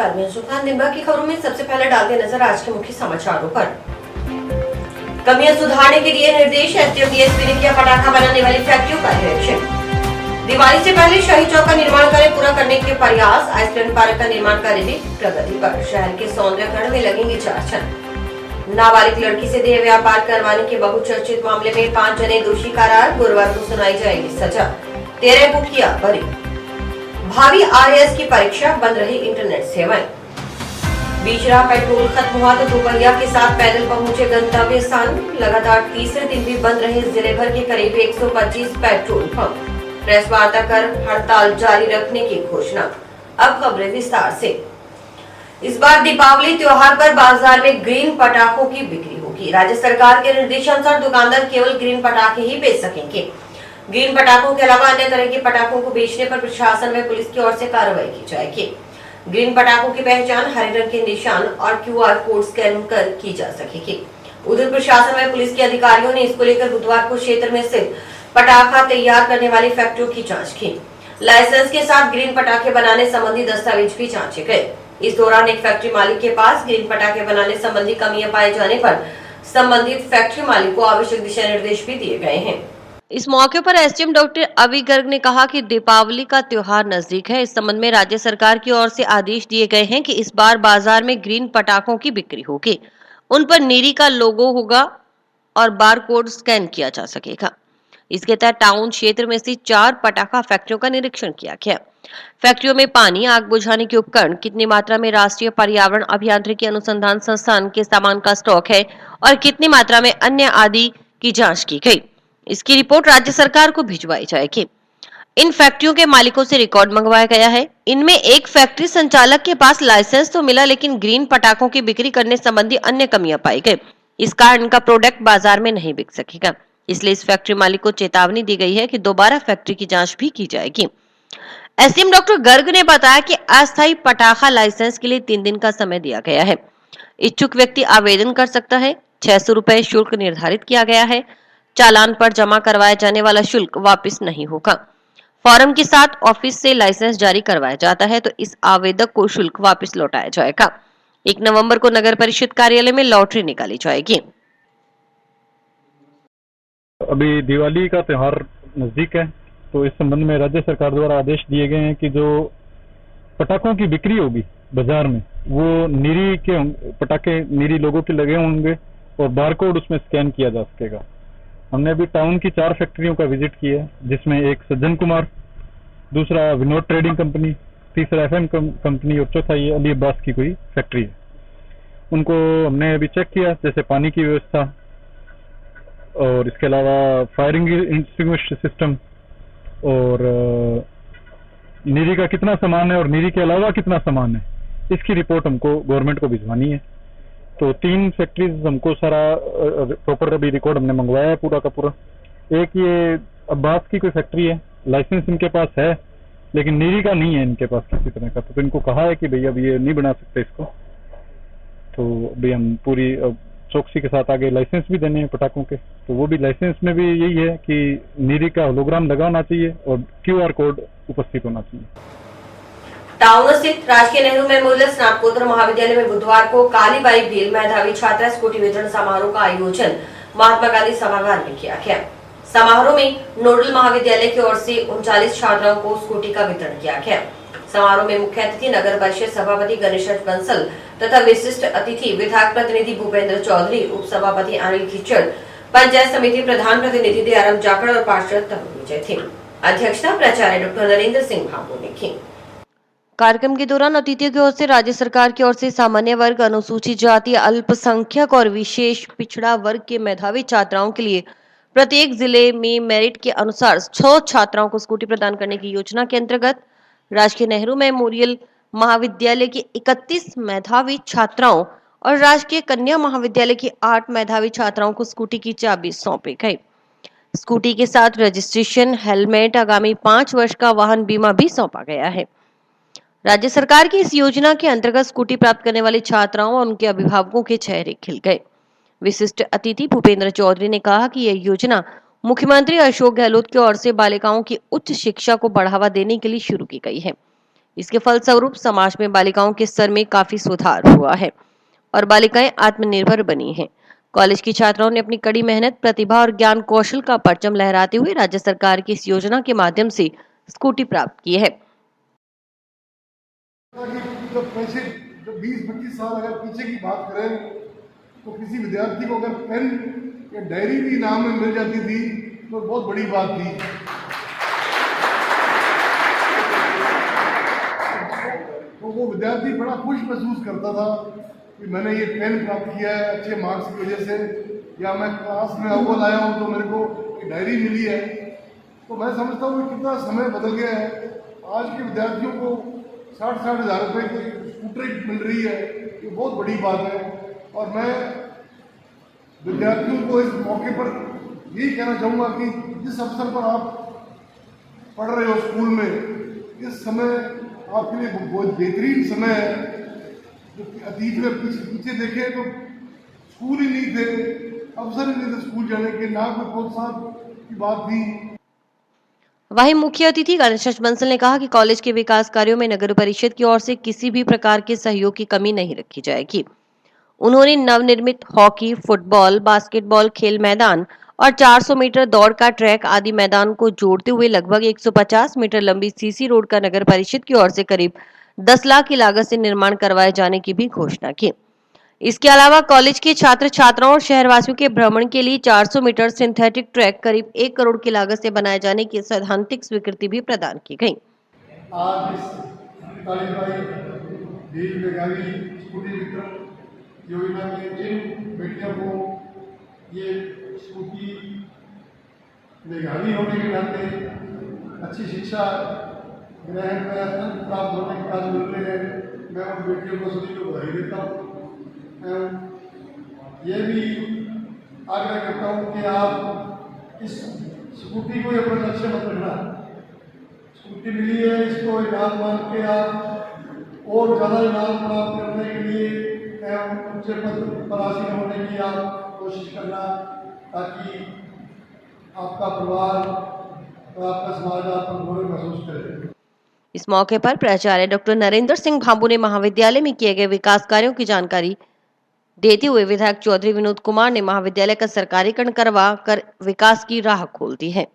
नमस्कार, मैं सुखान दिनभर की खबरों में सबसे पहले डालते नजर आज के मुख्य समाचारों पर। कमियां सुधारने के लिए निर्देश, एसडीएम डीएसपी ने किया पटाखा बनाने वाली फैक्ट्रियों का निरीक्षण। दिवाली से पहले शाही चौक का निर्माण कार्य पूरा करने के प्रयास, आइसलैंड पार्क का निर्माण कार्य भी प्रगति पर। शहर के सौंदर्यकरण में लगेंगे 4 छन। नाबालिग लड़की से देह व्यापार करवाने के बहुचर्चित मामले में 5 जने दोषी करार, गुरुवार को सुनाई जाएगी सजा। 13 को किया बरी। भावी आरएएस की परीक्षा, बंद रही इंटरनेट सेवाएं। बीच राह पेट्रोल खत्म हुआ तो दोपहिया के साथ पैदल पहुंचे गंतव्य स्थान। लगातार तीसरे दिन भी बंद रहे जिले भर के करीब 125 पेट्रोल पंप। प्रेस वार्ता कर हड़ताल जारी रखने की घोषणा। अब खबरें विस्तार से। इस बार दीपावली त्योहार पर बाजार में ग्रीन पटाखों की बिक्री होगी। राज्य सरकार के निर्देशानुसार दुकानदार केवल ग्रीन पटाखे ही बेच सकेंगे। ग्रीन पटाखों के अलावा अन्य तरह के पटाखों को बेचने पर प्रशासन व पुलिस की ओर से कार्रवाई की जाएगी। ग्रीन पटाखों की पहचान हरे रंग के निशान और क्यूआर कोड स्कैन कर की जा सकेगी। उधर प्रशासन व पुलिस के अधिकारियों ने इसको लेकर बुधवार को क्षेत्र में स्थित पटाखा तैयार करने वाली फैक्ट्रियों की जांच की। लाइसेंस के साथ ग्रीन पटाखे बनाने संबंधी दस्तावेज भी जांचे गए। इस दौरान एक फैक्ट्री मालिक के पास ग्रीन पटाखे बनाने संबंधी कमियां पाए जाने पर संबंधित फैक्ट्री मालिक को आवश्यक दिशा निर्देश भी दिए गए हैं। इस मौके पर एसडीएम डॉक्टर अभी गर्ग ने कहा कि दीपावली का त्योहार नजदीक है। इस संबंध में राज्य सरकार की ओर से आदेश दिए गए हैं कि इस बार बाजार में ग्रीन पटाखों की बिक्री होगी। उन पर नीरी का लोगो होगा और बार कोड स्कैन किया जा सकेगा। इसके तहत टाउन क्षेत्र में स्थित 4 पटाखा फैक्ट्रियों का निरीक्षण किया गया। फैक्ट्रियों में पानी, आग बुझाने के उपकरण, कितनी मात्रा में राष्ट्रीय पर्यावरण अभियांत्रिकी अनुसंधान संस्थान के सामान का स्टॉक है और कितनी मात्रा में अन्य आदि की जांच की गई। इसकी रिपोर्ट राज्य सरकार को भिजवाई जाएगी। इन फैक्ट्रियों के मालिकों से रिकॉर्ड मंगवाया गया है। इनमें एक फैक्ट्री संचालक के पास लाइसेंस तो मिला, लेकिन ग्रीन पटाखों की बिक्री करने संबंधी अन्य कमियां पाई गई। इस कारण इनका प्रोडक्ट बाजार में नहीं बिक सकेगा। इसलिए इस फैक्ट्री मालिक को चेतावनी दी गई है कि दोबारा फैक्ट्री की जांच भी की जाएगी। एसडीएम डॉक्टर गर्ग ने बताया कि अस्थायी पटाखा लाइसेंस के लिए 3 दिन का समय दिया गया है। इच्छुक व्यक्ति आवेदन कर सकता है। 600 रुपए शुल्क निर्धारित किया गया है। चालान पर जमा करवाया जाने वाला शुल्क वापस नहीं होगा। फॉर्म के साथ ऑफिस से लाइसेंस जारी करवाया जाता है तो इस आवेदक को शुल्क वापस लौटाया जाएगा। 1 नवंबर को नगर परिषद कार्यालय में लॉटरी निकाली जाएगी। अभी दिवाली का त्योहार नजदीक है, तो इस संबंध में राज्य सरकार द्वारा आदेश दिए गए हैं कि जो पटाखों की बिक्री होगी बाजार में, वो नीरी के पटाखे नीरी लोगों के लगे होंगे और बारकोड उसमें स्कैन किया जा सकेगा। हमने अभी टाउन की 4 फैक्ट्रियों का विजिट किया है, जिसमें एक सज्जन कुमार, दूसरा विनोद ट्रेडिंग कंपनी, तीसरा एफएम कंपनी और चौथा ये अली अब्बास की कोई फैक्ट्री है। उनको हमने अभी चेक किया, जैसे पानी की व्यवस्था और इसके अलावा फायरिंग एक्सटिंग्विश सिस्टम और नीरी का कितना सामान है और नीरी के अलावा कितना सामान है, इसकी रिपोर्ट हमको गवर्नमेंट को भिजवानी है। तो 3 फैक्ट्रीज हमको सारा प्रॉपर अभी रिकॉर्ड हमने मंगवाया है पूरा का पूरा। एक ये अब्बास की कोई फैक्ट्री है, लाइसेंस इनके पास है लेकिन नीरी का नहीं है इनके पास किसी तरह का, तो इनको कहा है कि भैया अब ये नहीं बना सकते इसको। तो अभी हम पूरी चौकसी के साथ आगे लाइसेंस भी देने हैं पटाखों के, तो वो भी लाइसेंस में भी यही है कि नीरी का होलोग्राम लगा होना चाहिए और क्यूआर कोड उपस्थित होना चाहिए। टाउन स्थित राजकीय नेहरू मेमोरियल स्नातकोत्तर महाविद्यालय में बुधवार को कालीबाई भील मेधावी छात्रा स्कूटी वितरण समारोह का आयोजन महात्मा गांधी सभागार में किया गया। समारोह में नोडल महाविद्यालय की ओर से 39 छात्राओं को स्कूटी का वितरण किया गया। समारोह में मुख्य अतिथि नगर परिषद सभापति गणेश बंसल तथा विशिष्ट अतिथि विधायक प्रतिनिधि भूपेंद्र चौधरी, उप सभापति अनिल खिचड़, पंचायत समिति प्रधान प्रतिनिधि दयाराम जाखड़ और पार्षद तरुण विजय थे। अध्यक्षता प्राचार्य डॉक्टर नरेंद्र सिंह भागो ने की। कार्यक्रम के दौरान अतिथियों की ओर से राज्य सरकार की ओर से सामान्य वर्ग, अनुसूचित जाति, अल्पसंख्यक और विशेष पिछड़ा वर्ग के मेधावी छात्राओं के लिए प्रत्येक जिले में मेरिट के अनुसार 6 छात्राओं को स्कूटी प्रदान करने की योजना के अंतर्गत राजकीय नेहरू मेमोरियल महाविद्यालय की 31 मेधावी छात्राओं और राजकीय कन्या महाविद्यालय की 8 मेधावी छात्राओं को स्कूटी की चाबी सौंपी गई। स्कूटी के साथ रजिस्ट्रेशन, हेलमेट, आगामी 5 वर्ष का वाहन बीमा भी सौंपा गया है। राज्य सरकार की इस योजना के अंतर्गत स्कूटी प्राप्त करने वाली छात्राओं और उनके अभिभावकों के चेहरे खिल गए। विशिष्ट अतिथि भूपेंद्र चौधरी ने कहा कि यह योजना मुख्यमंत्री अशोक गहलोत की ओर से बालिकाओं की उच्च शिक्षा को बढ़ावा देने के लिए शुरू की गई है। इसके फलस्वरूप समाज में बालिकाओं के स्तर में काफी सुधार हुआ है और बालिकाएं आत्मनिर्भर बनी हैं। कॉलेज की छात्राओं ने अपनी कड़ी मेहनत, प्रतिभा और ज्ञान कौशल का परचम लहराते हुए राज्य सरकार की इस योजना के माध्यम से स्कूटी प्राप्त की है। जब पैसे 20-25 साल अगर पीछे की बात करें तो किसी विद्यार्थी को अगर पेन या डायरी भी इनाम में मिल जाती थी तो बहुत बड़ी बात थी। तो वो विद्यार्थी बड़ा खुश महसूस करता था कि मैंने ये पेन प्राप्त किया है अच्छे मार्क्स की वजह से, या मैं क्लास में अव्वल आया हूँ तो मेरे को एक डायरी मिली है। तो मैं समझता हूँ कि कितना समय बदल गया है। आज के विद्यार्थियों को 60-60 हज़ार रुपये की स्कूटर मिल रही है, ये बहुत बड़ी बात है। और मैं विद्यार्थियों को इस मौके पर यही कहना चाहूँगा कि जिस अवसर पर आप पढ़ रहे हो स्कूल में, इस समय आपके लिए बहुत बेहतरीन समय है। जो अतीत में पीछे देखें तो स्कूल ही नहीं थे, अवसर ही नहीं थे स्कूल जाने के, ना कोई प्रोत्साहन की बात थी। वहीं मुख्य अतिथि गणेश बंसल ने कहा कि कॉलेज के विकास कार्यों में नगर परिषद की ओर से किसी भी प्रकार के सहयोग की कमी नहीं रखी जाएगी। उन्होंने नवनिर्मित हॉकी, फुटबॉल, बास्केटबॉल खेल मैदान और 400 मीटर दौड़ का ट्रैक आदि मैदान को जोड़ते हुए लगभग 150 मीटर लंबी सीसी रोड का नगर परिषद की ओर से करीब 10 लाख की लागत से निर्माण करवाए जाने की भी घोषणा की। इसके अलावा कॉलेज के छात्र छात्राओं और शहरवासियों के भ्रमण के लिए 400 मीटर सिंथेटिक ट्रैक करीब 1 करोड़ की लागत से बनाए जाने की सैद्धांतिक स्वीकृति भी प्रदान की गई। आज इस तालीबाई भील मेघावी स्कूटी वितरण योजना में जिन बेटियों को ये स्कूटी मेघावी होने के नाते अच्छी शिक्षा ग्रहण में प्राप्त होने के बाद मिल रहे हैं, मैं उन बेटियों को सभी को बधाई देता हूँ। ये भी आग्रह करता हूँ कि आप इस स्कूटी को अपने लक्ष्य मत रखना। स्कूटी मिली है, इसको इनाम मान के आप और ज़्यादा इनाम प्राप्त करने के लिए ऊंचे पद पर हासिल होने की आप कोशिश करना, ताकि आपका परिवार और आपका समाज आप पर गौरव महसूस करे। इस मौके पर प्राचार्य डॉक्टर नरेंद्र सिंह भांबू ने महाविद्यालय में किए गए विकास कार्यों की जानकारी देते हुए विधायक चौधरी विनोद कुमार ने महाविद्यालय का सरकारीकरण करवा कर विकास की राह खोल दी है।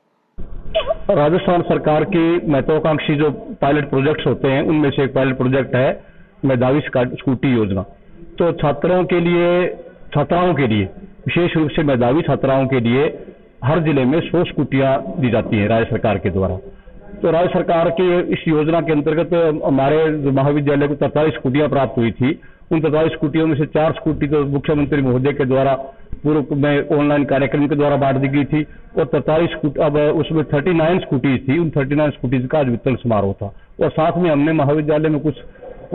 राजस्थान सरकार की महत्वाकांक्षी जो पायलट प्रोजेक्ट्स होते हैं उनमें से एक पायलट प्रोजेक्ट है मेधावी स्कूटी योजना। तो छात्राओं के लिए विशेष रूप से मेधावी छात्राओं के लिए हर जिले में 100 स्कूटियां दी जाती हैं राज्य सरकार के द्वारा। तो राज्य सरकार की इस योजना के अंतर्गत हमारे जो महाविद्यालय को 43 स्कूटियां प्राप्त हुई थी। उन 43 स्कूटियों में से 4 स्कूटी तो मुख्यमंत्री महोदय के द्वारा पूर्व में ऑनलाइन कार्यक्रम के द्वारा बांट दी गई थी और 43 स्कूटी, अब उसमें 39 स्कूटीज थी। उन 39 स्कूटीज का आज वितरण समारोह था और साथ में हमने महाविद्यालय में कुछ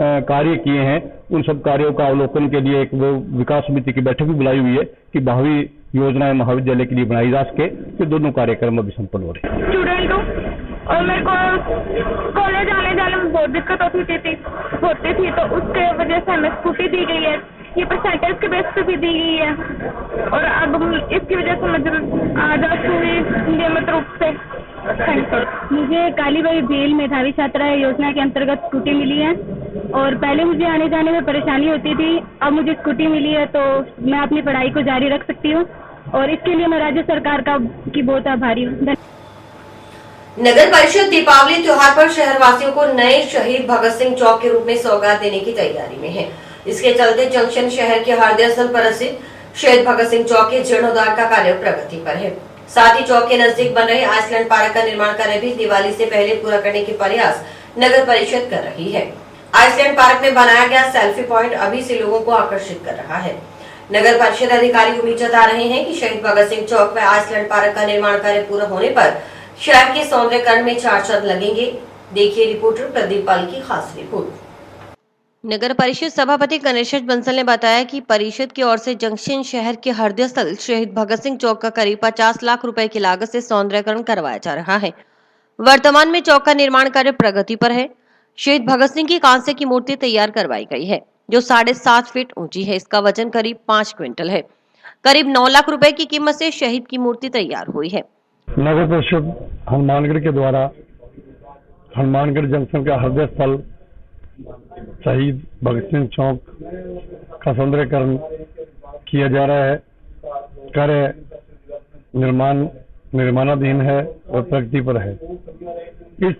कार्य किए हैं। उन सब कार्यों का अवलोकन के लिए एक वो विकास समिति की बैठक भी बुलाई हुई है कि भावी योजनाएं महाविद्यालय के लिए बनाई जा सके। तो दोनों कार्यक्रम अभी संपन्न हो रहे हैं। स्टूडेंट हूँ और मेरे को कॉलेज आने जाने में बहुत दिक्कत होती थी तो उसके वजह से हमें स्कूटी दी गई है। ये परसेंटेज के बेस पे भी दी गई है और अब इसकी वजह से मैं आ जा हुई नियमित रूप से। मुझे कालीबाई भील मेधावी छात्रा योजना के अंतर्गत स्कूटी मिली है और पहले मुझे आने जाने में परेशानी होती थी, अब मुझे स्कूटी मिली है तो मैं अपनी पढ़ाई को जारी रख सकती हूँ और इसके लिए मैं राज्य सरकार की बहुत आभारी हूँ। नगर परिषद दीपावली त्योहार पर शहरवासियों को नए शहीद भगत सिंह चौक के रूप में सौगात देने की तैयारी में है। इसके चलते जंक्शन शहर के हृदय स्थल पर स्थित शहीद भगत सिंह चौक के जीर्णोद्धार का कार्य प्रगति पर है। साथ ही चौक के नजदीक बन रहे आइसलैंड पार्क का निर्माण कार्य भी दिवाली से पहले पूरा करने के प्रयास नगर परिषद कर रही है। आइसलैंड पार्क में बनाया गया सेल्फी पॉइंट अभी से लोगों को आकर्षित कर रहा है। नगर परिषद अधिकारी उम्मीद जता रहे हैं कि शहीद भगत सिंह चौक में आइसलैंड पार्क का निर्माण कार्य पूरा होने पर शहर के सौंदर्यकरण में 4 चांद लगेंगे। देखिए रिपोर्टर प्रदीप पाल की खास रिपोर्ट। नगर परिषद सभापति गणेश बंसल ने बताया कि परिषद की ओर से जंक्शन शहर के हृदय स्थल शहीद भगत सिंह चौक का करीब 50 लाख रुपए की लागत से सौंदर्यकरण करवाया जा रहा है। वर्तमान में चौक का निर्माण कार्य प्रगति पर है। शहीद भगत सिंह की कांसे की मूर्ति तैयार करवाई गई है जो 7.5 फीट ऊंची है। इसका वजन करीब 5 क्विंटल है। करीब 9 लाख रुपए की कीमत से शहीद की मूर्ति तैयार हुई है। नगर परिषद हनुमानगढ़ के द्वारा हनुमानगढ़ जंक्शन का हृदय स्थल शहीद भगत सिंह चौक का सौंदर्यकरण किया जा रहा है। कार्य निर्माणाधीन है और प्रगति पर है। इस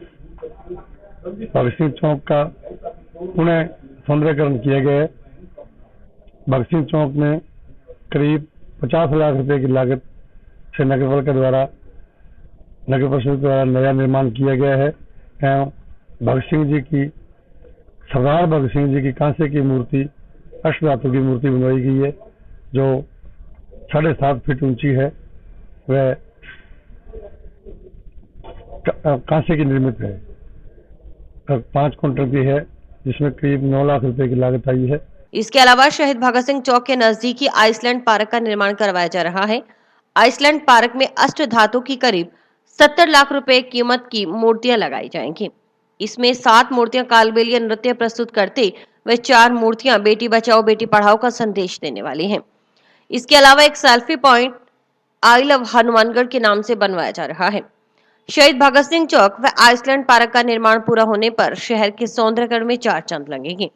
भगत सिंह चौक का पुनः सौंदर्यकरण किया गया है। भगत सिंह चौक में करीब 50 लाख रुपए की लागत से नगर परिषद द्वारा नया निर्माण किया गया है एवं सरदार भगत सिंह जी की कांसे की मूर्ति, अष्टधातु की मूर्ति बनवाई गई है जो 7.5 फीट ऊंची है। वह कांसे की निर्मित है, 5 क्विंटल की है, जिसमें करीब 9 लाख रुपए की लागत आई है। इसके अलावा शहीद भगत सिंह चौक के नजदीकी आइसलैंड पार्क का निर्माण करवाया जा रहा है। आइसलैंड पार्क में अष्ट धातु की करीब 70 लाख रुपए कीमत की मूर्तियां लगाई जाएंगी। इसमें 7 मूर्तियां कालबेलिया नृत्य प्रस्तुत करते व 4 मूर्तियां बेटी बचाओ बेटी पढ़ाओ का संदेश देने वाली हैं। इसके अलावा एक selfie point I love Hanumangarh के नाम से बनवाया जा रहा है। शहीद भगत सिंह चौक व आइसलैंड पार्क का निर्माण पूरा होने पर शहर के सौंदर्यकरण में 4 चांद लगेंगे।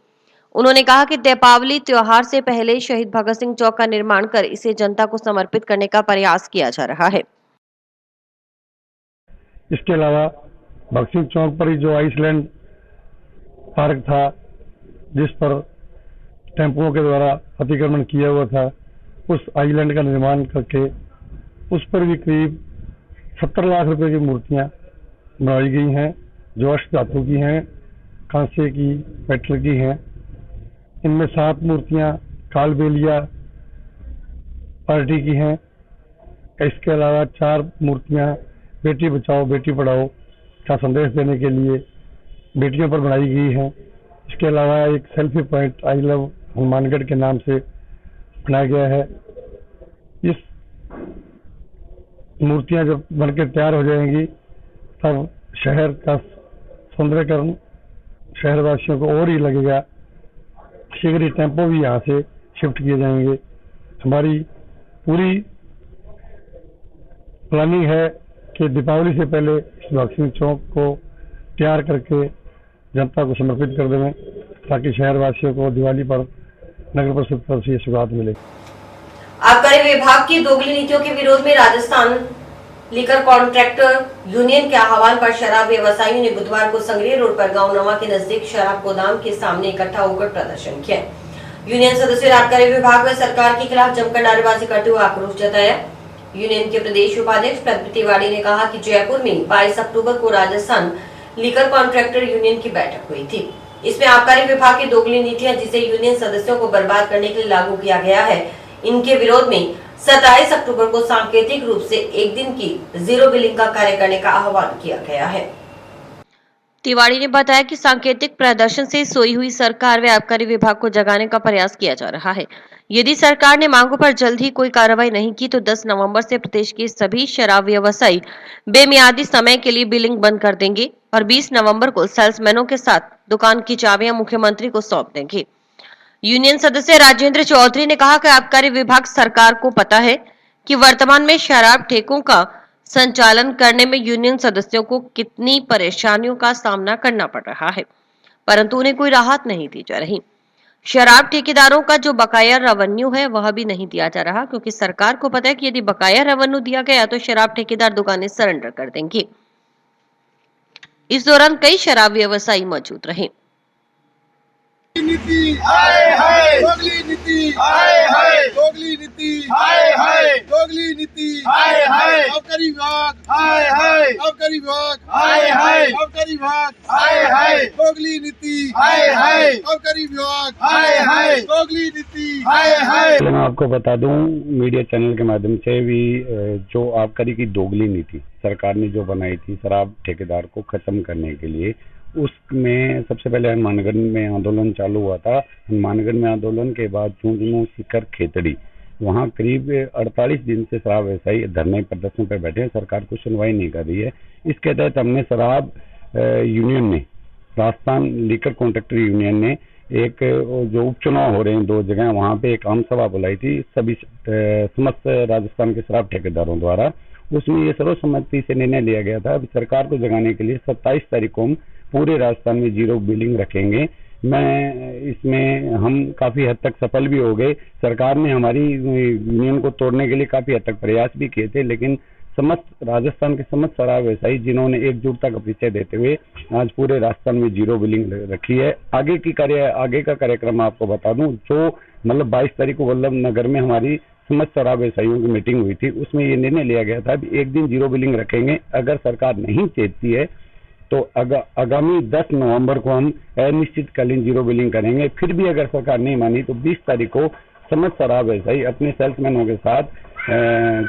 उन्होंने कहा कि दीपावली त्योहार से पहले शहीद भगत सिंह चौक का निर्माण कर इसे जनता को समर्पित करने का प्रयास किया जा रहा है। इसके अलावा भगत सिंह चौक पर ही जो आइसलैंड पार्क था, जिस पर टेम्पुओं के द्वारा अतिक्रमण किया हुआ था, उस आइलैंड का निर्माण करके उस पर भी करीब 70 लाख रुपए की मूर्तियां बनाई गई हैं जो अष्ट धातु की हैं, कांसे की, मेटल की हैं। इनमें 7 मूर्तियां कालबेलिया पार्टी की हैं। इसके अलावा 4 मूर्तियां बेटी बचाओ बेटी पढ़ाओ का संदेश देने के लिए बेटियों पर बनाई गई हैं। इसके अलावा एक selfie point I love Hanumangarh के नाम से बनाया गया है। इस मूर्तियां जब बनकर तैयार हो जाएंगी तब शहर का सौंदर्यकरण शहरवासियों को और ही लगेगा। शीघ्र ही टेम्पो भी यहाँ से शिफ्ट किए जाएंगे। हमारी पूरी प्लानिंग है कि दीपावली से पहले इस भगत सिंह चौक को तैयार करके जनता को समर्पित कर दें ताकि शहरवासियों को दिवाली पर नगर परिषद तरफ से सौगात मिले। आबकारी विभाग की दोगली नीतियों के विरोध में राजस्थान लीकर कॉन्ट्रैक्टर यूनियन के आह्वान पर शराब व्यवसायियों ने बुधवार को संगरिया रोड पर गांव नवा के नजदीक शराब गोदाम के सामने इकट्ठा होकर प्रदर्शन किया। यूनियन सदस्यों ने आबकारी विभाग व सरकार के खिलाफ जमकर नारेबाजी करते हुए आक्रोश जताया। यूनियन के प्रदेश उपाध्यक्ष प्रदीप तिवारी ने कहा कि जयपुर में 22 अक्टूबर को राजस्थान लीकर कॉन्ट्रैक्टर यूनियन की बैठक हुई थी। इसमें आबकारी विभाग की दोगली नीतियां जिसे यूनियन सदस्यों को बर्बाद करने के लिए लागू किया गया है, इनके विरोध में 27 अक्टूबर को सांकेतिक रूप से एक दिन की जीरो बिलिंग का कार्य करने का आह्वान किया गया है। तिवारी ने बताया कि सांकेतिक प्रदर्शन से सोई हुई सरकार व आबकारी विभाग को जगाने का प्रयास किया जा रहा है। यदि सरकार ने मांगों पर जल्द ही कोई कार्रवाई नहीं की तो 10 नवंबर से प्रदेश के सभी शराब व्यवसायी बेमियादी समय के लिए बिलिंग बंद कर देंगे और 20 नवंबर को सेल्समैनों के साथ दुकान की चाबियां मुख्यमंत्री को सौंप देंगे। यूनियन सदस्य राजेंद्र चौधरी ने कहा कि आबकारी विभाग सरकार को पता है कि वर्तमान में शराब ठेकों का संचालन करने में यूनियन सदस्यों को कितनी परेशानियों का सामना करना पड़ रहा है, परंतु उन्हें कोई राहत नहीं दी जा रही। शराब ठेकेदारों का जो बकाया रेवेन्यू है वह भी नहीं दिया जा रहा, क्योंकि सरकार को पता है कि यदि बकाया रेवेन्यू दिया गया तो शराब ठेकेदार दुकानें सरेंडर कर देंगे। इस दौरान कई शराब व्यवसायी मौजूद रहे। नीति हाय हाय दोगली नीति हाय हाय दोगली नीति हाय हाय दोगली नीति हाय हाय आबकारी विभाग हाय हाय आबकारी विभाग हाय हाय आबकारी विभाग हाय हाय दोगली नीति हाय हाय आबकारी विभाग हाय हाय दोगली नीति हाय हाय। मैं आपको बता दूं मीडिया चैनल के माध्यम से भी जो आबकारी की दोगली नीति सरकार ने जो बनाई थी शराब ठेकेदार को खत्म करने के लिए, उसमें सबसे पहले हनुमानगढ़ में आंदोलन चालू हुआ था। हनुमानगढ़ में आंदोलन के बाद चूंचनू सीकर खेतड़ी वहां करीब 48 दिन से शराब व्यवसायी धरने प्रदर्शन पर बैठे हैं। सरकार को सुनवाई नहीं कर रही है। इसके तहत हमने शराब यूनियन ने, राजस्थान लीकर कॉन्ट्रैक्टर यूनियन ने एक जो उपचुनाव हो रहे हैं 2 जगह, वहां पे एक आम सभा बुलाई थी सभी समस्त राजस्थान के शराब ठेकेदारों द्वारा। उसमें ये सर्वसम्मति से निर्णय लिया गया था। अभी सरकार को जगाने के लिए 27 तारीख को हम पूरे राजस्थान में जीरो बिलिंग रखेंगे। मैं इसमें हम काफी हद तक सफल भी हो गए। सरकार ने हमारी यूनियन को तोड़ने के लिए काफी हद तक प्रयास भी किए थे, लेकिन समस्त राजस्थान के समस्त शराब व्यवसायी जिन्होंने एकजुटता का परिचय देते हुए आज पूरे राजस्थान में जीरो बिलिंग रखी है। आगे का कार्यक्रम आपको बता दूं, जो मतलब 22 तारीख को वल्लभ नगर में हमारी समस्त शराब व्यवसायियों की मीटिंग हुई थी, उसमें ये निर्णय लिया गया था कि एक दिन जीरो बिलिंग रखेंगे। अगर सरकार नहीं चेतती है तो आगामी 10 नवंबर को हम अनिश्चितकालीन जीरो बिलिंग करेंगे। फिर भी अगर सरकार नहीं मानी तो 20 तारीख को समस्त शराब व्यवसायी अपने सेल्समैनों के साथ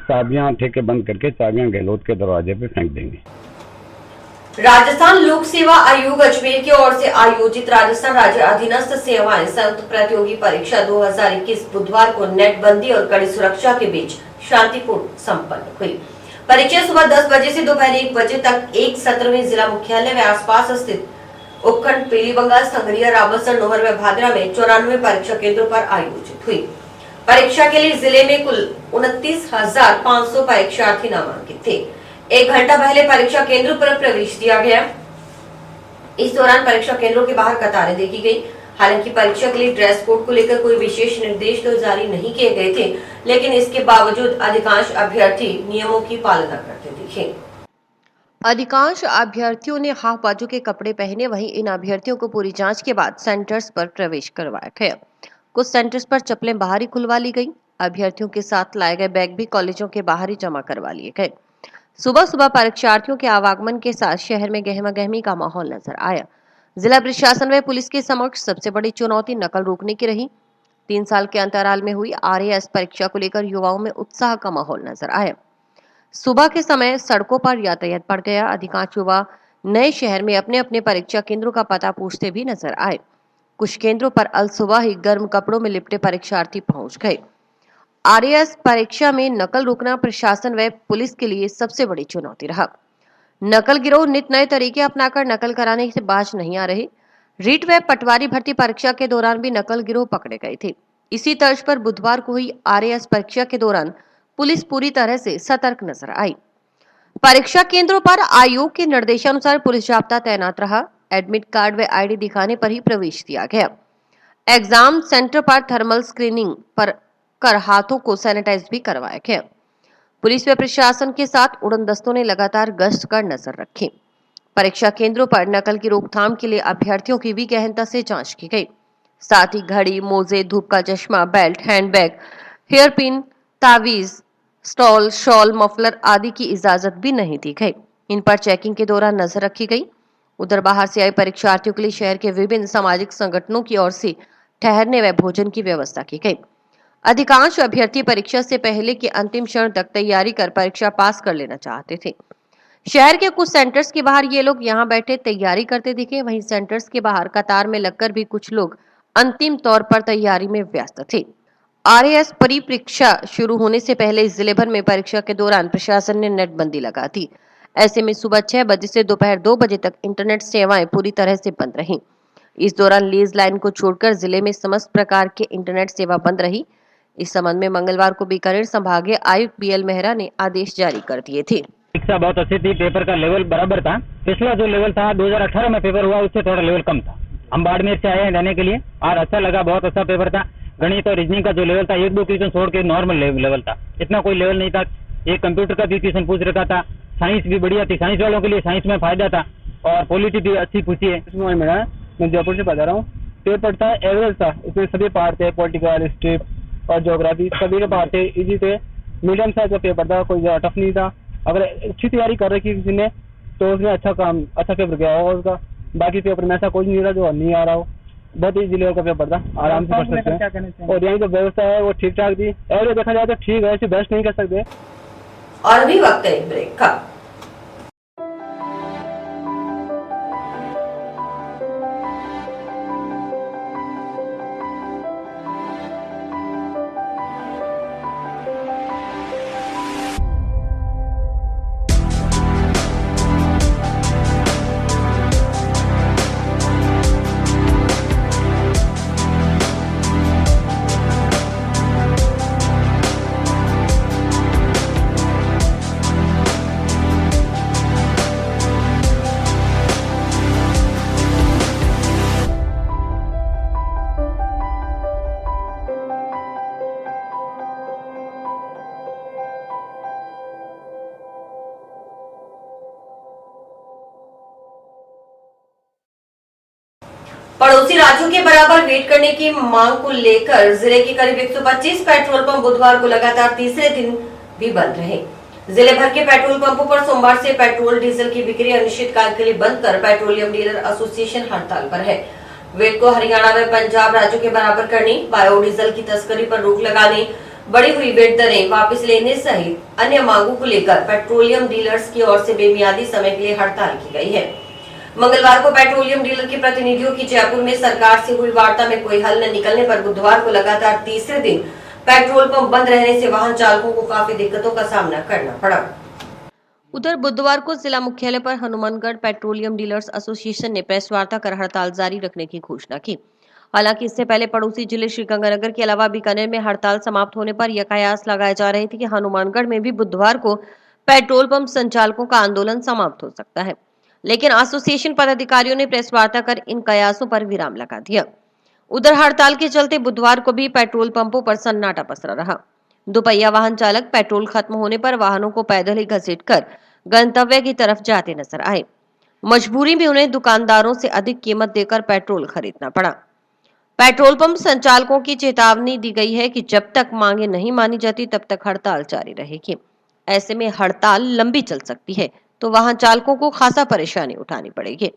चाबियां ठेके बंद करके चाबियां गहलोत के दरवाजे पे फेंक देंगे। राजस्थान लोक सेवा आयोग अजमेर की ओर से आयोजित राजस्थान राज्य अधीनस्थ सेवाएं संयुक्त प्रतियोगी परीक्षा 2021 बुधवार को नेटबंदी और कड़ी सुरक्षा के बीच शांतिपूर्ण संपन्न हुई। परीक्षा सुबह 10 बजे से दोपहर 1 बजे तक एक सत्र में जिला मुख्यालय में आसपास स्थित उपखंड पीली बंगाल, संगरिया, राबतसर, नोहर व भादरा में 94 परीक्षा केंद्रों पर आयोजित हुई। परीक्षा के लिए जिले में कुल 29,500 परीक्षार्थी नामांकित थे। 1 घंटा पहले परीक्षा केंद्र पर प्रवेश दिया गया। इस दौरान परीक्षा केंद्रों के बाहर कतारें देखी गई। हालांकि परीक्षा के लिए ड्रेस कोड को लेकर कोई विशेष निर्देश तो जारी नहीं किए गए थे, लेकिन इसके बावजूद अधिकांश अभ्यर्थी नियमों की पालना करते दिखे। अधिकांश अभ्यर्थियों ने हाफ बाजू के कपड़े पहने, वहीं इन अभ्यर्थियों को पूरी जांच के बाद सेंटर्स पर प्रवेश करवाया गया। कुछ सेंटर्स पर चप्पलें बाहर ही खुलवा ली गई। अभ्यर्थियों के साथ लाए गए बैग भी कॉलेजों के बाहर ही जमा करवा लिए गए। सुबह सुबह परीक्षार्थियों के आवागमन के साथ शहर में गहमा-गहमी का माहौल नजर आया। जिला प्रशासन व पुलिस के समक्ष सबसे बड़ी चुनौती नकल रोकने की रही। 3 साल के अंतराल में हुई RAS परीक्षा को लेकर युवाओं में उत्साह का माहौल नजर आया। सुबह के समय सड़कों पर यातायात बढ़ गया। अधिकांश युवा नए शहर में अपने अपने परीक्षा केंद्रों का पता पूछते भी नजर आए। कुछ केंद्रों पर अल सुबह ही गर्म कपड़ों में लिपटे परीक्षार्थी पहुंच गए। RAS परीक्षा में नकल रोकना प्रशासन व पुलिस के लिए सबसे बड़ी चुनौती रहा। नकल गिरोह नित नए तरीके अपनाकर नकल कराने से बाज नहीं आ रहे। रीट व पटवारी भर्ती परीक्षा के दौरान भी नकल गिरोह पकड़े गए थे। इसी तर्ज पर बुधवार को हुई RAS परीक्षा के दौरान पुलिस पूरी तरह से सतर्क नजर आई। परीक्षा केंद्रों पर आयोग के निर्देशानुसार पुलिस जाब्ता तैनात रहा। एडमिट कार्ड व ID दिखाने पर ही प्रवेश दिया गया। एग्जाम सेंटर पर थर्मल स्क्रीनिंग पर कर हाथों को सैनिटाइज भी करवाया गया। पुलिस व प्रशासन के साथ उड़न दस्तों ने लगातार गश्त कर नजर रखी। परीक्षा केंद्रों पर नकल की रोकथाम के लिए अभ्यर्थियों की भी गहनता से जांच की गई। साथ ही घड़ी, मोजे, धूप का चश्मा, बेल्ट, हैंडबैग, हेयर पिन, तावीज, स्टॉल, शॉल, मफलर आदि की इजाजत भी नहीं दी गई। इन पर चेकिंग के दौरान नजर रखी गई। उधर बाहर से आए परीक्षार्थियों के लिए शहर के विभिन्न सामाजिक संगठनों की ओर से ठहरने व भोजन की व्यवस्था की गई। अधिकांश अभ्यर्थी परीक्षा से पहले के अंतिम क्षण तक तैयारी कर परीक्षा पास कर लेना चाहते थे। शहर के कुछ सेंटर्स के बाहर ये लोग यहाँ बैठे तैयारी करते दिखे। वहीं सेंटर्स के बाहर कतार में लगकर भी कुछ लोग अंतिम तौर पर तैयारी में व्यस्त थे। RAS परिपरीक्षा शुरू होने से पहले जिले भर में परीक्षा के दौरान प्रशासन ने नेटबंदी लगा दी। ऐसे में सुबह 6 बजे से दोपहर 2 बजे तक इंटरनेट सेवाएं पूरी तरह से बंद रहीं। इस दौरान लीज लाइन को छोड़कर जिले में समस्त प्रकार के इंटरनेट सेवा बंद रही। इस संबंध में मंगलवार को बीकानेर संभागीय आयुक्त BL मेहरा ने आदेश जारी कर दिए थे। शिक्षा बहुत अच्छी थी, पेपर का लेवल बराबर था। पिछला जो लेवल था 2018 में पेपर हुआ उससे थोड़ा लेवल कम था। हम बाड़मेर से आए हैं जाने के लिए और अच्छा लगा, बहुत अच्छा पेपर था। गणित और रीजनिंग का जो लेवल था 1-2 क्वेश्चन छोड़ के नॉर्मल लेवल था, इतना कोई लेवल नहीं था। एक कंप्यूटर का भी क्वेश्चन पूछ रखा था। साइंस भी बढ़िया थी, साइंस वालों के लिए साइंस में फायदा था और पॉलिटी भी अच्छी पूछी है। मैं जयपुर से बता रहा हूँ। पेपर था एवरेज था, इसमें सभी पार्ट थे, पॉलिटिकल, हिस्ट्री और ज्योग्राफी सभी के पार्ट थे, इजी थे। मीडियम साइज का पेपर था, कोई ज्यादा टफ नहीं था। अगर अच्छी तैयारी कर रखी किसी ने तो उसमें अच्छा पेपर गया होगा उसका। बाकी पेपर में ऐसा कोई नहीं रहा जो नहीं आ रहा हो। बहुत ईजी लेवल का पेपर था, आराम से पढ़ सकते हैं। और यहाँ जो व्यवस्था है वो ठीक ठाक थी। एवरेज देखा जाए तो ठीक है, ऐसे बेस्ट नहीं कर सकते। और भी वक्त है ब्रेक का। राज्यों के बराबर वेट करने की मांग को लेकर जिले के करीब 125 पेट्रोल पंप बुधवार को लगातार तीसरे दिन भी बंद रहे। जिले भर के पेट्रोल पंपों पर सोमवार से पेट्रोल डीजल की बिक्री अनिश्चितकाल के लिए बंद कर पेट्रोलियम डीलर एसोसिएशन हड़ताल पर है। वेट को हरियाणा व पंजाब राज्यों के बराबर करने, बायोडीजल की तस्करी पर रोक लगाने, बढ़ी हुई वेट दरें वापस लेने सहित अन्य मांगों को लेकर पेट्रोलियम डीलर्स की ओर से बेमियादी समय के लिए हड़ताल की गई है। मंगलवार को पेट्रोलियम डीलर के प्रतिनिधियों की जयपुर में सरकार से हुई वार्ता में कोई हल न निकलने पर बुधवार को लगातार तीसरे दिन पेट्रोल पंप बंद रहने से वाहन चालकों को काफी दिक्कतों का सामना करना पड़ा। उधर बुधवार को जिला मुख्यालय पर हनुमानगढ़ पेट्रोलियम डीलर्स एसोसिएशन ने प्रेस वार्ता कर हड़ताल जारी रखने की घोषणा की। हालांकि इससे पहले पड़ोसी जिले श्रीगंगानगर के अलावा बीकानेर में हड़ताल समाप्त होने पर यह कयास लगाए जा रहे थे कि हनुमानगढ़ में भी बुधवार को पेट्रोल पंप संचालकों का आंदोलन समाप्त हो सकता है, लेकिन एसोसिएशन पदाधिकारियों ने प्रेस वार्ता कर इन कयासों पर विराम लगा दिया। उधर हड़ताल के चलते बुधवार को भी पेट्रोल पंपों पर सन्नाटा पसरा रहा। दोपहिया वाहन चालक पेट्रोल खत्म होने पर वाहनों को पैदल ही घसीटकर गंतव्य की तरफ जाते नजर आए। मजबूरी में उन्हें दुकानदारों से अधिक कीमत देकर पेट्रोल खरीदना पड़ा। पेट्रोल पंप संचालकों की चेतावनी दी गई है कि जब तक मांगे नहीं मानी जाती तब तक हड़ताल जारी रहेगी। ऐसे में हड़ताल लंबी चल सकती है तो वाहन चालकों को खासा परेशानी उठानी पड़ेगी।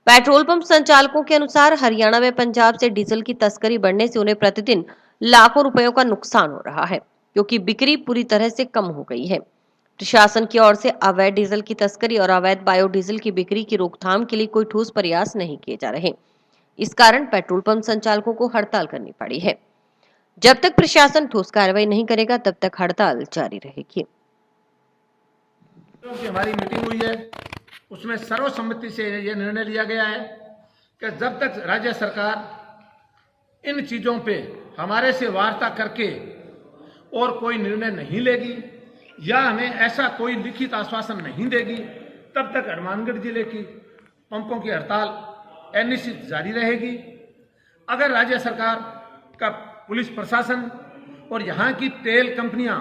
पेट्रोल पंप संचालकों के अनुसार हरियाणा व पंजाब से डीजल की तस्करी बढ़ने से उन्हें प्रतिदिन लाखों रुपयों का नुकसान हो रहा है, क्योंकि बिक्री पूरी तरह से कम हो गई है। प्रशासन की ओर से अवैध डीजल की तस्करी और अवैध बायोडीजल की बिक्री की रोकथाम के लिए कोई ठोस प्रयास नहीं किए जा रहे। इस कारण पेट्रोल पंप संचालकों को हड़ताल करनी पड़ी है। जब तक प्रशासन ठोस कार्रवाई नहीं करेगा तब तक हड़ताल जारी रहेगी। हमारी मीटिंग हुई है, उसमें सर्वसम्मति से यह निर्णय लिया गया है कि जब तक राज्य सरकार इन चीजों पे हमारे से वार्ता करके और कोई निर्णय नहीं लेगी या हमें ऐसा कोई लिखित आश्वासन नहीं देगी, तब तक हनुमानगढ़ जिले की पंपों की हड़ताल अनिश्चित जारी रहेगी। अगर राज्य सरकार का पुलिस प्रशासन और यहाँ की तेल कंपनियां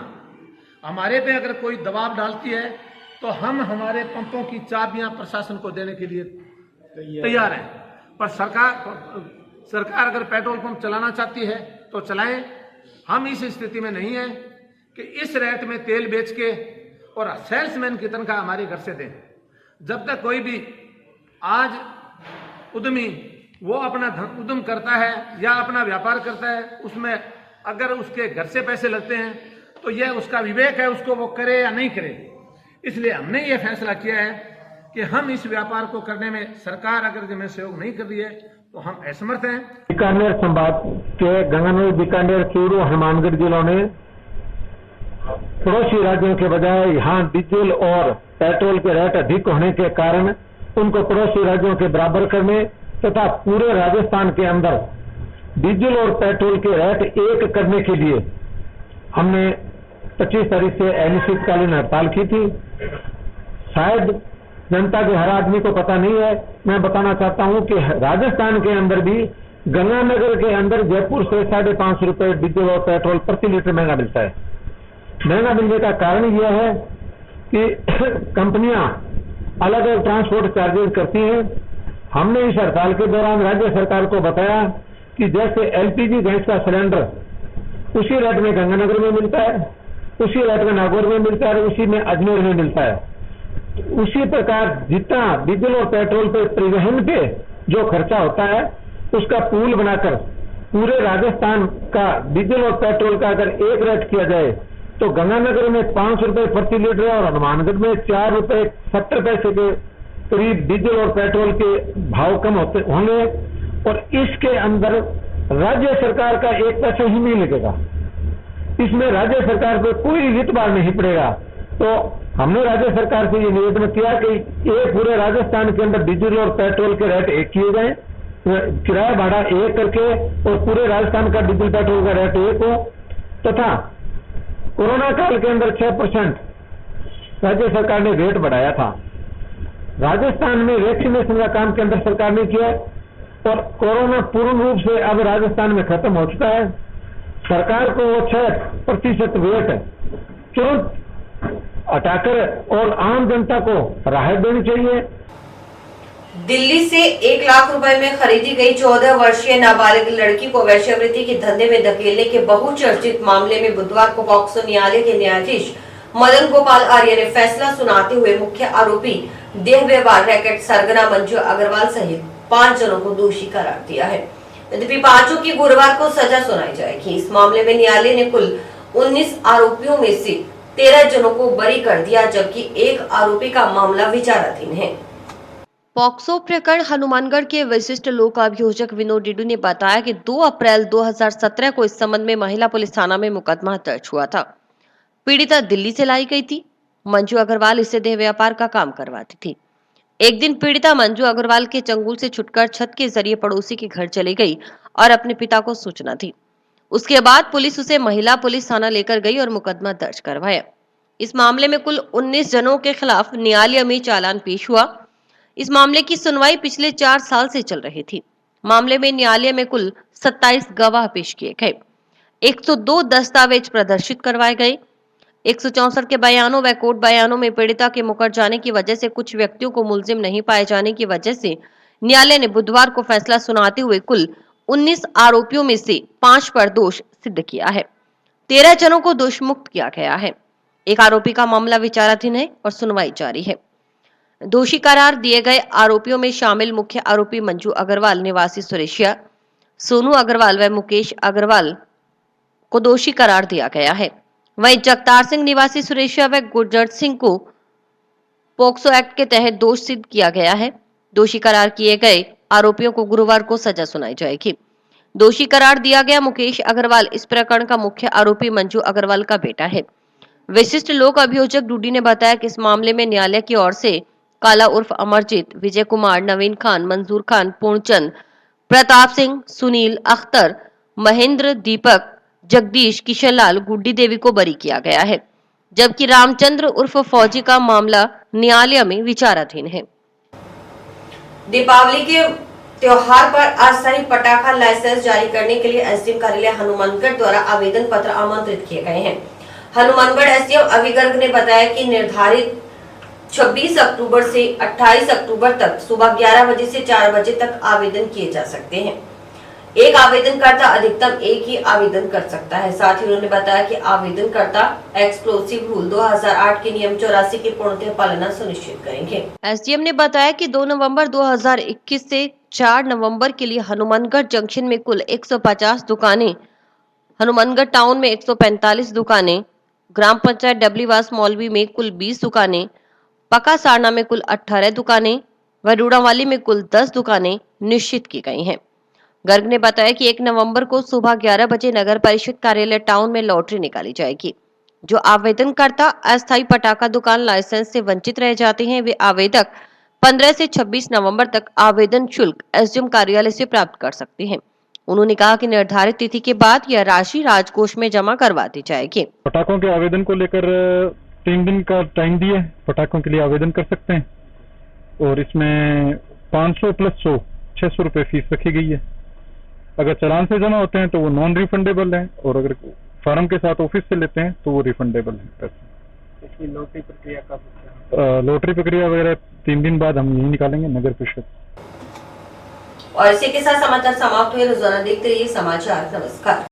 हमारे पे अगर कोई दबाव डालती है तो हम हमारे पंपों की चाबियां प्रशासन को देने के लिए तैयार हैं। पर सरकार अगर पेट्रोल पंप चलाना चाहती है तो चलाएं। हम इस स्थिति में नहीं है कि इस रेट में तेल बेच के और सेल्समैन की तनख्वाह हमारे घर से दें। जब तक कोई भी आज उद्यमी वो अपना उद्यम करता है या अपना व्यापार करता है, उसमें अगर उसके घर से पैसे लगते हैं तो यह उसका विवेक है, उसको वो करे या नहीं करे। इसलिए हमने ये फैसला किया है कि हम इस व्यापार को करने में सरकार अगर हमें सहयोग नहीं कर रही है तो हम असमर्थ हैं। बीकानेर संभाग के गंगानगर, बीकानेर, चूरू, हनुमानगढ़ जिलों ने पड़ोसी राज्यों के बजाय यहाँ डीजल और पेट्रोल के रेट अधिक होने के कारण उनको पड़ोसी राज्यों के बराबर करने तथा पूरे राजस्थान के अंदर डीजल और पेट्रोल के रेट एक करने के लिए हमने 25 तारीख से अनिश्चितकालीन हड़ताल की थी। शायद जनता के हर आदमी को पता नहीं है, मैं बताना चाहता हूं कि राजस्थान के अंदर भी गंगानगर के अंदर जयपुर से 550 रुपए डीजल और पेट्रोल प्रति लीटर महंगा मिलता है। महंगा मिलने का कारण यह है कि कंपनियां अलग अलग ट्रांसपोर्ट चार्जेस करती हैं। हमने इस हड़ताल के दौरान राज्य सरकार को बताया कि जैसे एलपीजी गैस का सिलेंडर उसी रेट में गंगानगर में मिलता है, उसी रेट में नागौर में मिलता है और उसी में अजमेर में मिलता है, उसी प्रकार जितना डीजल और पेट्रोल पे परिवहन पे जो खर्चा होता है उसका पूल बनाकर पूरे राजस्थान का डीजल और पेट्रोल का अगर एक रेट किया जाए तो गंगानगर में 5 रुपए प्रति लीटर और हनुमानगढ़ में 4 रुपए 70 पैसे के करीब डीजल और पेट्रोल के भाव कम होंगे और इसके अंदर राज्य सरकार का 1 पैसा ही नहीं लगेगा। इसमें राज्य सरकार पे कोई वित्तभार नहीं पड़ेगा। तो हमने राज्य सरकार से ये निवेदन किया कि ये पूरे राजस्थान के अंदर डीजल और पेट्रोल के रेट एक किए जाए, किराया भाड़ा एक करके और पूरे राजस्थान का डीजल पेट्रोल का रेट एक हो तथा कोरोना काल के अंदर 6% राज्य सरकार ने रेट बढ़ाया था। राजस्थान में वैक्सीनेशन का काम केंद्र सरकार ने किया और कोरोना पूर्ण रूप से अब राजस्थान में खत्म हो चुका है। सरकार को वो 6% वेट तुरंत हटाकर और आम जनता को राहत देनी चाहिए। दिल्ली से 1 लाख रुपए में खरीदी गई 14 वर्षीय नाबालिग लड़की को वेश्यावृत्ति के धंधे में धकेलने के बहुचर्चित मामले में बुधवार को पॉक्सो न्यायालय के न्यायाधीश मदन गोपाल आर्य ने फैसला सुनाते हुए मुख्य आरोपी देह व्यवहार रैकेट सरगना मंजू अग्रवाल सहित 5 जनों को दोषी करार दिया है। यद्यपि 5 की गुरुवार को सजा सुनाई जाएगी। इस मामले में न्यायालय ने कुल 19 आरोपियों में से 13 जनों को बरी कर दिया, जबकि एक आरोपी का मामला विचाराधीन है। पॉक्सो प्रकरण हनुमानगढ़ के विशिष्ट लोक अभियोजक विनोद डिडू ने बताया कि 2 अप्रैल 2017 को इस संबंध में महिला पुलिस थाना में मुकदमा दर्ज हुआ था। पीड़िता दिल्ली से लाई गई थी। मंजू अग्रवाल इससे देह व्यापार का काम करवाती थी। एक दिन पीड़िता मंजू अग्रवाल के चंगुल से छुटकर छत के जरिए पड़ोसी के घर चली गई और अपने पिता को सूचना दी। उसके बाद पुलिस उसे महिला पुलिस थाना लेकर गई और मुकदमा दर्ज करवाया। इस मामले में कुल 19 जनों के खिलाफ न्यायालय में चालान पेश हुआ। इस मामले की सुनवाई पिछले 4 साल से चल रही थी। मामले में न्यायालय में कुल 27 गवाह पेश किए गए, 102 दस्तावेज प्रदर्शित करवाए गए। 164 के बयानों व कोर्ट बयानों में पीड़िता के मुकर जाने की वजह से कुछ व्यक्तियों को मुलजिम नहीं पाए जाने की वजह से न्यायालय ने बुधवार को फैसला सुनाते हुए कुल 19 आरोपियों में से 5 पर दोष सिद्ध किया है। 13 जनों को दोष मुक्त किया गया है। एक आरोपी का मामला विचाराधीन है और सुनवाई जारी है। दोषी करार दिए गए आरोपियों में शामिल मुख्य आरोपी मंजू अग्रवाल निवासी सुरेशिया, सोनू अग्रवाल व मुकेश अग्रवाल को दोषी करार दिया गया है। वहीं जगतार सिंह निवासी सुरेशिया व गुरजर सिंह को पोक्सो एक्ट के तहत दोष सिद्ध किया गया है। दोषी करार किए गए आरोपियों को गुरुवार को सजा सुनाई जाएगी। दोषी करार दिया गया मुकेश अग्रवाल इस प्रकरण का मुख्य आरोपी मंजू अग्रवाल का बेटा है। विशिष्ट लोक अभियोजक डूडी ने बताया कि इस मामले में न्यायालय की ओर से काला उर्फ अमरजीत, विजय कुमार, नवीन खान, मंजूर खान, पूर्णचंद, प्रताप सिंह, सुनील, अख्तर, महेंद्र, दीपक, जगदीश, किशन लाल, गुड्डी देवी को बरी किया गया है, जबकि रामचंद्र उर्फ फौजी का मामला न्यायालय में विचाराधीन है। दीपावली के त्योहार पर अस्थायी पटाखा लाइसेंस जारी करने के लिए एसडीएम कार्यालय हनुमानगढ़ द्वारा आवेदन पत्र आमंत्रित किए गए हैं। हनुमानगढ़ एसडीएम अभी गर्ग ने बताया कि निर्धारित 26 अक्टूबर से 28 अक्टूबर तक सुबह 11 बजे से 4 बजे तक आवेदन किए जा सकते हैं। एक आवेदनकर्ता अधिकतम एक ही आवेदन कर सकता है। साथ ही उन्होंने बताया कि आवेदनकर्ता एक्सप्लोसिव रूल 2008 के नियम 84 की पूर्णतः पालना सुनिश्चित करेंगे। एसडीएम ने बताया कि 2 नवंबर 2021 से 4 नवंबर के लिए हनुमानगढ़ जंक्शन में कुल 150 दुकानें, हनुमानगढ़ टाउन में 145 दुकानें, ग्राम पंचायत डबलीवास मौलवी में कुल 20 दुकानें, पका सारना में कुल 18 दुकानें व रूड़ावाली में कुल 10 दुकानें निश्चित की गई हैं। गर्ग ने बताया कि 1 नवंबर को सुबह 11 बजे नगर परिषद कार्यालय टाउन में लॉटरी निकाली जाएगी। जो आवेदनकर्ता अस्थायी पटाखा दुकान लाइसेंस से वंचित रह जाते हैं, वे आवेदक 15 से 26 नवंबर तक आवेदन शुल्क एसडीएम कार्यालय से प्राप्त कर सकते हैं। उन्होंने कहा कि निर्धारित तिथि के बाद यह राशि राजकोष में जमा करवा दी जाएगी। पटाखों के आवेदन को लेकर 3 दिन का टाइम दिए, पटाखों के लिए आवेदन कर सकते हैं और इसमें 500 प्लस 100 600 रुपए फीस रखी गई है। अगर चालान से जमा होते हैं तो वो नॉन रिफंडेबल है और अगर फार्म के साथ ऑफिस से लेते हैं तो वो रिफंडेबल है पैसे। इसकी लॉटरी प्रक्रिया कब? लॉटरी प्रक्रिया वगैरह 3 दिन बाद हम यही निकालेंगे नगर परिषद। और इसी के साथ समाचार समाप्त हुए। रोजाना देखते रहिए समाचार। नमस्कार।